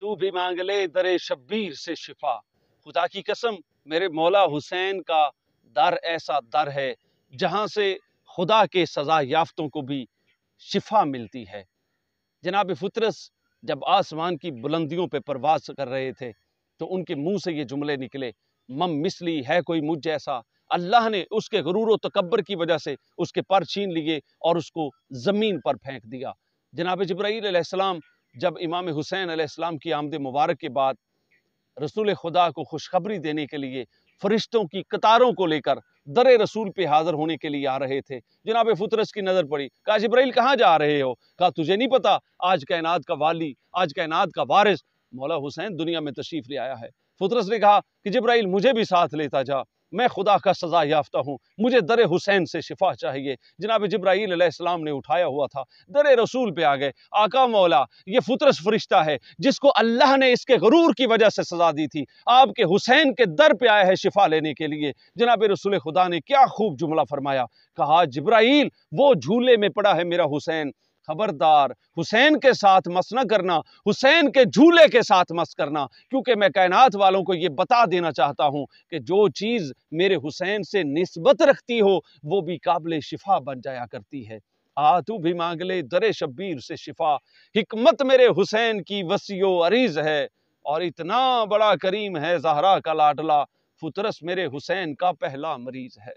तू भी मांग ले दरे शब्बीर से शिफा। खुदा की कसम मेरे मौला हुसैन का दर ऐसा दर है जहां से खुदा के सजा याफ्तों को भी शिफा मिलती है। जनाब फुतरस जब आसमान की बुलंदियों पे परवाज कर रहे थे तो उनके मुंह से ये जुमले निकले, मम मिसली है कोई मुझ जैसा। अल्लाह ने उसके गुरूर व तकब्बर की वजह से उसके पर छीन लिए और उसको ज़मीन पर फेंक दिया। जनाब जिब्राईल अलैहिस्सलाम जब इमाम हुसैन अलैहिस्सलाम की आमद मुबारक के बाद रसूल खुदा को खुशखबरी देने के लिए फरिश्तों की कतारों को लेकर दरे रसूल पे हाजिर होने के लिए आ रहे थे, जनाब फुतरस की नज़र पड़ी। कहा जिब्राईल कहाँ जा रहे हो? कहा तुझे नहीं पता आज कायनात का वाली, आज कायनात का वारिस मौला हुसैन दुनिया में तशरीफ ले आया है। फुतरस ने कहा कि जिब्राईल मुझे भी साथ लेता जा, मैं खुदा का सजा याफ्ता हूँ, मुझे दरे हुसैन से शिफा चाहिए। जनाब जिब्राईल अलैहिस्सलाम ने उठाया हुआ था, दरे रसूल पे आ गए। आका मौला ये फुतरस फरिश्ता है जिसको अल्लाह ने इसके गुरूर की वजह से सजा दी थी, आपके हुसैन के दर पे आया है शिफा लेने के लिए। जनाब रसूल खुदा ने क्या खूब जुमला फरमाया, कहा जिब्राईल वो झूले में पड़ा है मेरा हुसैन, खबरदार हुसैन के साथ मस न करना, हुसैन के झूले के साथ मस करना, क्योंकि मैं कायनात वालों को ये बता देना चाहता हूँ कि जो चीज़ मेरे हुसैन से निस्बत रखती हो वो भी काबिल शिफा बन जाया करती है। आ तू भी मांग ले दरे शब्बीर से शिफा, हिकमत मेरे हुसैन की वसीयो अरीज है और इतना बड़ा करीम है ज़हरा का लाडला, फुतरस मेरे हुसैन का पहला मरीज है।